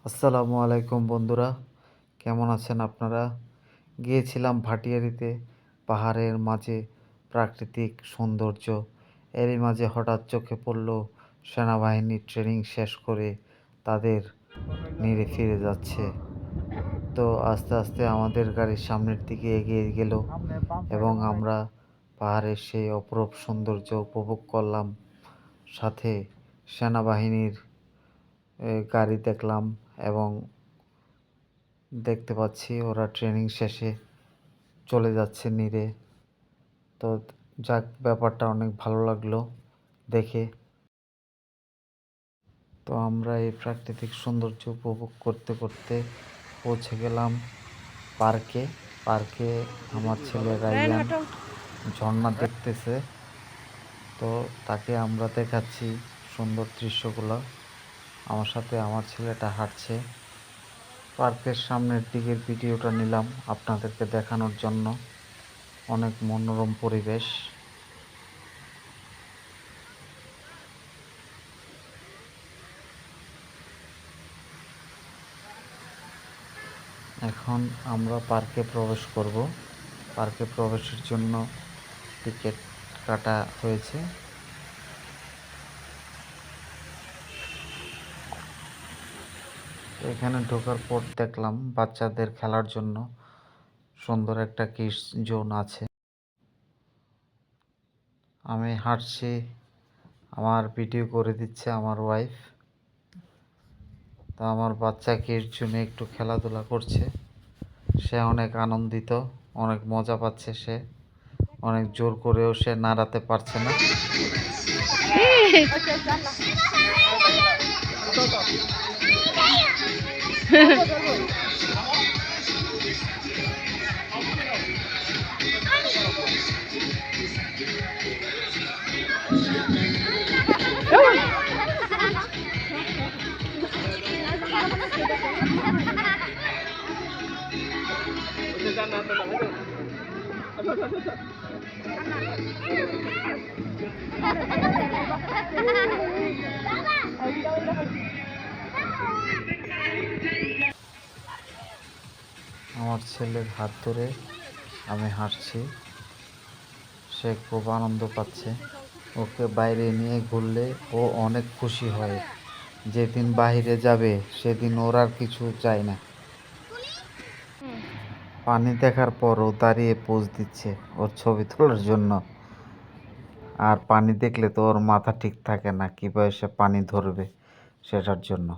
আসসালামু আলাইকুম বন্ধুরা, কেমন আছেন আপনারা? গিয়েছিলাম ভাটিয়ারিতে, পাহাড়ের মাঝে প্রাকৃতিক সৌন্দর্য। এরই মাঝে হঠাৎ চোখে পড়ল সেনাবাহিনীর ট্রেনিং শেষ করে তাদের নিরে ফিরে যাচ্ছে। তো আস্তে আস্তে আমাদের গাড়ির সামনের দিকে এগিয়ে গেল এবং আমরা পাহাড়ের সেই অপরূপ সৌন্দর্য উপভোগ করলাম। সাথে সেনাবাহিনীর গাড়ি দেখলাম এবং দেখতে পাচ্ছি ওরা ট্রেনিং শেষে চলে যাচ্ছে নিরে। তো যাক, ব্যাপারটা অনেক ভালো লাগলো দেখে। তো আমরা এই প্রাকৃতিক সৌন্দর্য উপভোগ করতে করতে পৌঁছে গেলাম পার্কে। পার্কে আমার ছেলে রাইয়ান ঝর্ণা দেখতেছে, তো তাকে আমরা দেখাচ্ছি সুন্দর দৃশ্যগুলো। আমার সাথে আমার ছেলেটা হাঁটছে। পার্কের সামনের দিকের ভিডিওটা নিলাম আপনাদেরকে দেখানোর জন্য। অনেক মনোরম পরিবেশ। এখন আমরা পার্কে প্রবেশ করব। পার্কে প্রবেশের জন্য টিকিট কাটা হয়েছে। এখানে ঢোকার পর দেখলাম বাচ্চাদের খেলার জন্য সুন্দর একটা কিডস জোন আছে। আমি হাঁটছি, আমার ভিডিও করে দিচ্ছে আমার ওয়াইফ। তো আমার বাচ্চা কিডস জোনে একটু খেলাধুলা করছে। সে অনেক আনন্দিত, অনেক মজা পাচ্ছে। সে অনেক জোর করেও সে নাড়াতে পারছে না। আমার ছেলের হাত ধরে আমি হাঁটছি, সে খুব আনন্দ পাচ্ছে। ওকে বাইরে নিয়ে ঘুরলে ও অনেক খুশি হয়। যেদিন বাইরে যাবে সেদিন ওর আর কিছু চাই না। পানি দেখার পর ও দাঁড়িয়ে পোজ দিচ্ছে ওর ছবি তোলার জন্য। আর পানি দেখলে তো ওর মাথা ঠিক থাকে না, কীভাবে সে পানি ধরবে সেটার জন্য।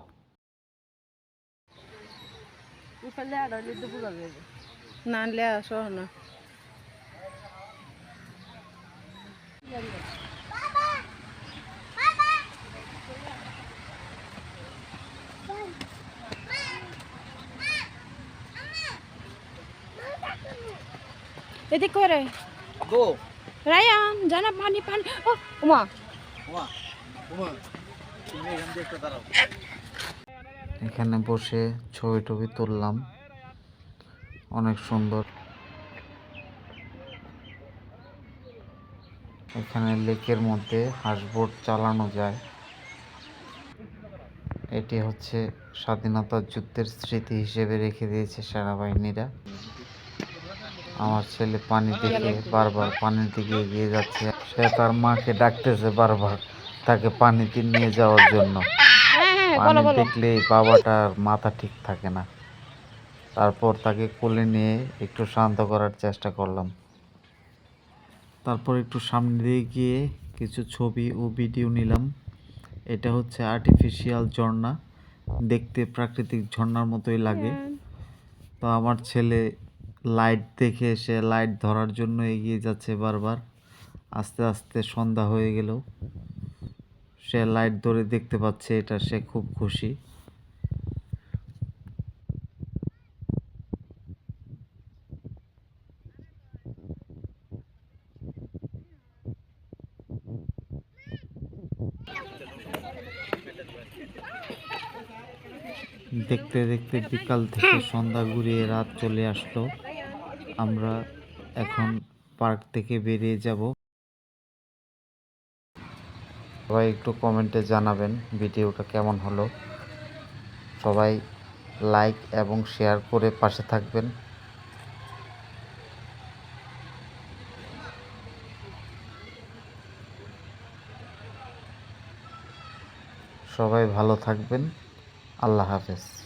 না লে আসো না এদিক করে Go. রায়ান জানা পানি পানি ও ওমা ওমা ওমা তুমি এখান দিয়ে একটু দাঁড়াও। এখানে বসে ছবি টবি তুললাম, অনেক সুন্দর। এখানে লেকের মধ্যে হাঁসবোট চালানো যায়। এটি হচ্ছে স্বাধীনতা যুদ্ধের স্মৃতি হিসেবে রেখে দিয়েছে সেনাবাহিনীরা। আমার ছেলে পানি দেখে বারবার পানির দিকে এগিয়ে যাচ্ছে। সে তার মাকে ডাকতেছে বারবার তাকে পানিতে নিয়ে যাওয়ার জন্য। পানি দেখলেই বাবাটার মাথা ঠিক থাকে না। তারপর তাকে কোলে নিয়ে একটু শান্ত করার চেষ্টা করলাম। তারপর একটু সামনে দিয়ে গিয়ে কিছু ছবি ও ভিডিও নিলাম। এটা হচ্ছে আর্টিফিশিয়াল ঝর্ণা, দেখতে প্রাকৃতিক ঝর্ণার মতোই লাগে। তো আমার ছেলে লাইট দেখে সে লাইট ধরার জন্য এগিয়ে যাচ্ছে বারবার। আস্তে আস্তে সন্ধ্যা হয়ে গেল, সে লাইট ধরে দেখতে পাচ্ছে, এটা সে খুব খুশি। দেখতে দেখতে বিকাল থেকে সন্ধ্যা ঘুরিয়ে রাত চলে আসলো। আমরা এখন পার্ক থেকে বেরিয়ে যাব। সবাই একটু কমেন্টে জানাবেন ভিডিওটা কেমন হলো। সবাই লাইক এবং শেয়ার করে পাশে থাকবেন। সবাই ভালো থাকবেন। আল্লাহ হাফেজ।